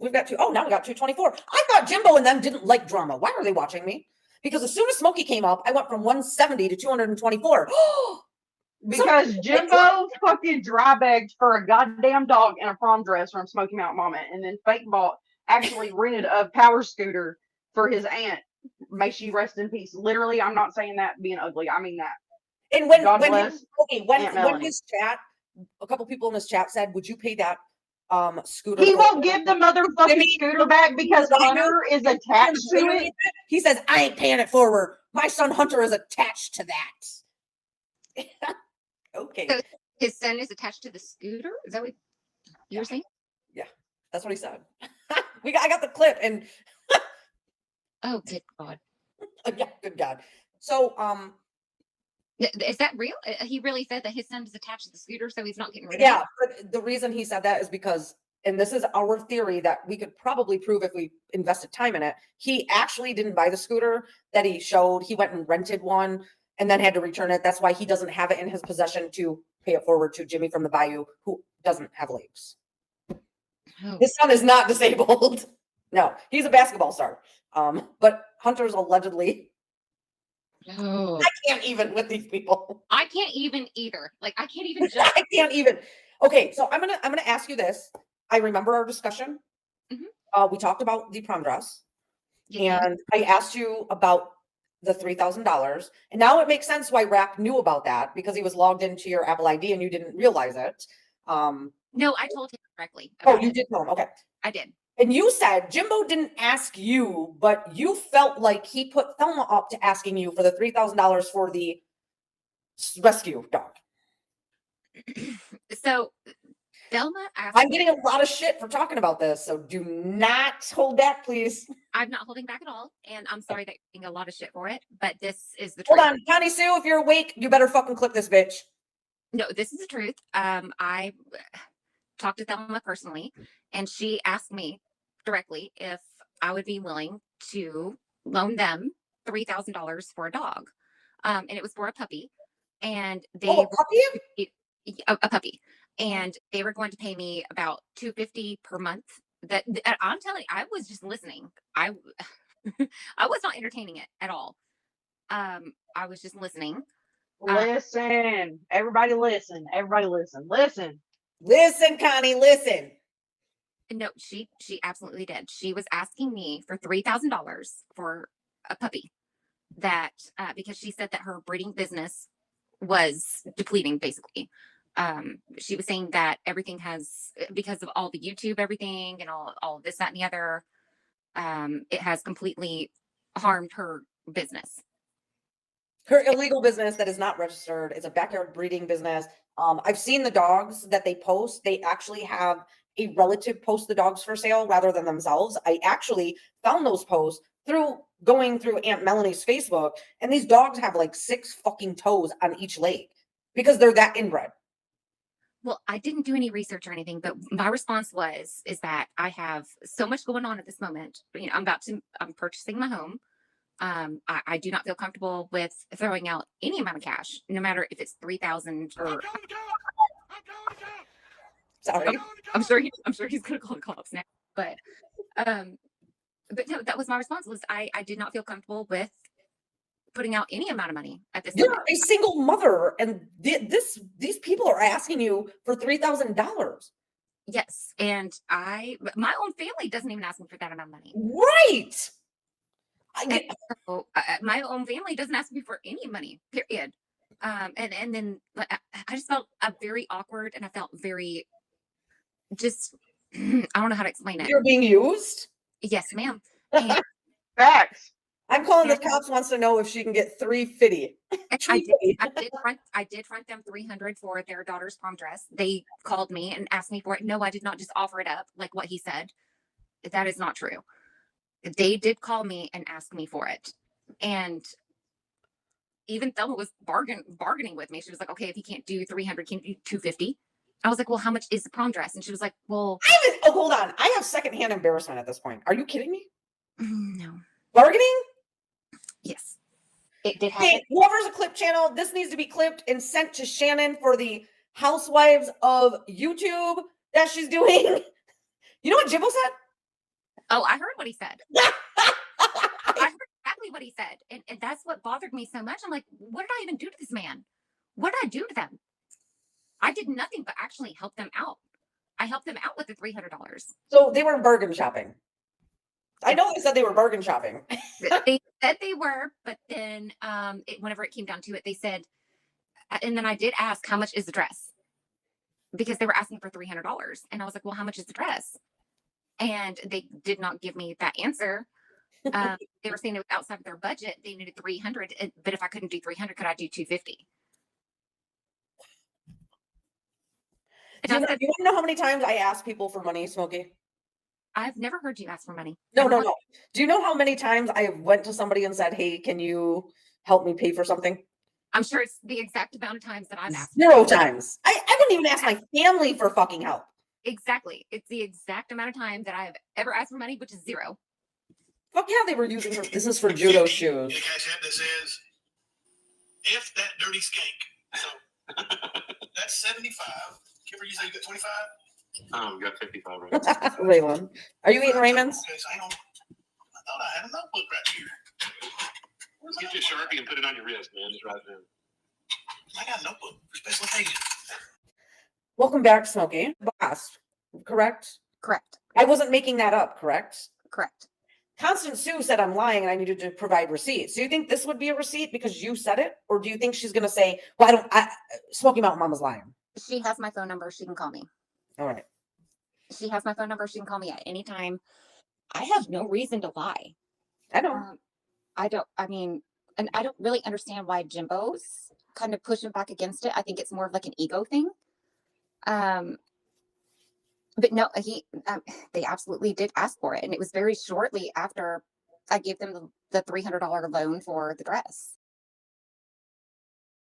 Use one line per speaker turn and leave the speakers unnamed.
we've got two. Oh, now we got 224. I thought Jimbo and them didn't like drama. Why are they watching me? Because as soon as Smoky came up, I went from 170 to 224.
Because Jimbo fucking dry begged for a goddamn dog and a prom dress from Smoky Mountain Mama, and then fake bought actually rented a power scooter for his aunt. May she rest in peace. Literally, I'm not saying that being ugly. I mean that.
And when
God
when
bless
when his chat, a couple people in his chat said, "Would you pay that scooter?"
He won't give the motherfucking scooter back because Hunter is attached to it.
He says, "I ain't paying it forward. My son Hunter is attached to that." Okay.
So his son is attached to the scooter? Is that what you were saying?
Yeah, that's what he said. I got the clip, and
oh, good God.
Yeah, good God. So,
is that real? He really said that his son is attached to the scooter, so he's not getting rid of it?
Yeah, but the reason he said that is because, and this is our theory that we could probably prove if we invested time in it, he actually didn't buy the scooter that he showed. He went and rented one and then had to return it. That's why he doesn't have it in his possession to pay it forward to Jimmy from the Bayou, who doesn't have legs. Oh. His son is not disabled. No, he's a basketball star. But Hunter's allegedly.
Oh.
I can't even with these people.
I can't even either. Like I can't even. Just...
I can't even. Okay, so I'm gonna ask you this. I remember our discussion. Mm-hmm. We talked about the prom dress, and I asked you about the $3,000, and now it makes sense why Rap knew about that because he was logged into your Apple ID and you didn't realize it.
No, I told him directly.
Oh, you did tell him. Okay,
I did.
And you said Jimbo didn't ask you, but you felt like he put Thelma up to asking you for the $3,000 for the rescue dog.
So Thelma asked
I'm getting a lot of shit for talking about this, so do not hold back, please.
I'm not holding back at all, and I'm sorry that you're getting a lot of shit for it, but this is the truth.
Hold on, Connie Sue, if you're awake, you better fucking clip this bitch.
No, this is the truth. I talked to Thelma personally, and she asked me directly if I would be willing to loan them $3,000 for a dog, and it was for a puppy, and they a puppy, and they were going to pay me about $250 per month. That I'm telling you, I was just listening. I was not entertaining it at all. I was just listening.
Listen, everybody listen. Everybody listen. Listen.
Listen, Connie, listen.
No, she absolutely did. She was asking me for $3,000 for a puppy that because she said that her breeding business was depleting, basically. She was saying that everything has, because of all the YouTube, everything and all this, that, and the other, it has completely harmed her business.
Her illegal business that is not registered. It's a backyard breeding business. I've seen the dogs that they post. They actually have a relative post the dogs for sale rather than themselves. I actually found those posts going through Aunt Melanie's Facebook, and these dogs have like 6 fucking toes on each leg because they're that inbred.
Well, I didn't do any research or anything, but my response is that I have so much going on at this moment. You know, I'm purchasing my home. I do not feel comfortable with throwing out any amount of cash, no matter if it's 3,000 or.
Sorry,
I'm sure he's gonna call the cops now. But no, that was my response. Was I did not feel comfortable with putting out any amount of money at this
You're
moment.
a single mother, and these people are asking you for $3,000.
Yes, and my own family doesn't even ask me for that amount of money.
Right.
My own family doesn't ask me for any money, period. And then I just felt very awkward, and I felt very just I don't know how to explain it.
You're being used?
Yes, ma'am.
Facts.
I'm calling the cops. Wants to know if she can get $350.
I did front them $300 for their daughter's prom dress. They called me and asked me for it. No, I did not just offer it up like what he said. That is not true. They did call me and ask me for it. And even Thelma was bargaining with me. She was like, okay, if you can't do 300, can you do 250? I was like, well, how much is the prom dress? And she was like, well,
hold on. I have secondhand embarrassment at this point. Are you kidding me?
No.
Bargaining?
Yes. It did happen.
Hey, whoever's a clip channel, this needs to be clipped and sent to Shannon for the Housewives of YouTube that she's doing. You know what Jimbo said?
Oh, I heard what he said. I heard exactly what he said. And that's what bothered me so much. I'm like, what did I even do to this man? What did I do to them? I did nothing but actually help them out. I helped them out with the $300.
So they were bargain shopping. I know they said they were bargain shopping.
They said they were, but then whenever it came down to it, they said, and then I did ask, how much is the dress? Because they were asking for $300. And I was like, well, how much is the dress? And they did not give me that answer. They were saying it was outside of their budget. They needed 300, but if I couldn't do 300, could I do 250? And
Do
I
you,
said,
you want to know how many times I ask people for money, Smokey?
I've never heard you ask for money.
No,
Never
no,
once.
no. Do you know how many times I went to somebody and said, "Hey, can you help me pay for something?"
I'm sure it's the exact amount of times that I've asked.
0 times. I wouldn't even ask my family for fucking help.
Exactly. It's the exact amount of time that I've ever asked for money, which is 0.
Fuck yeah, they were using her. This is for judo shoes.
The cash app that says, F that dirty skank. So that's 75. Kimber, you say you got 25?
We got 55 right.
Raylan, are you eating Raymond's?
Okay, so hang on. I thought I had a notebook right here. Where's my
Get your
notebook?
Sharpie and put it on your wrist, man. Just write it down.
I got a notebook for special occasions.
Welcome back, Smokey. Boss, correct?
Correct.
I wasn't making that up, correct?
Correct.
Constant Sue said I'm lying and I needed to provide receipts. Do you think this would be a receipt because you said it? Or do you think she's going to say, well, Smoky Mountain Mama's lying?
She has my phone number. She can call me.
All right.
She has my phone number. She can call me at any time. I have no reason to lie.
I know.
I don't really understand why Jimbo's kind of pushing back against it. I think it's more of like an ego thing. But no, they absolutely did ask for it. And it was very shortly after I gave them the $300 loan for the dress.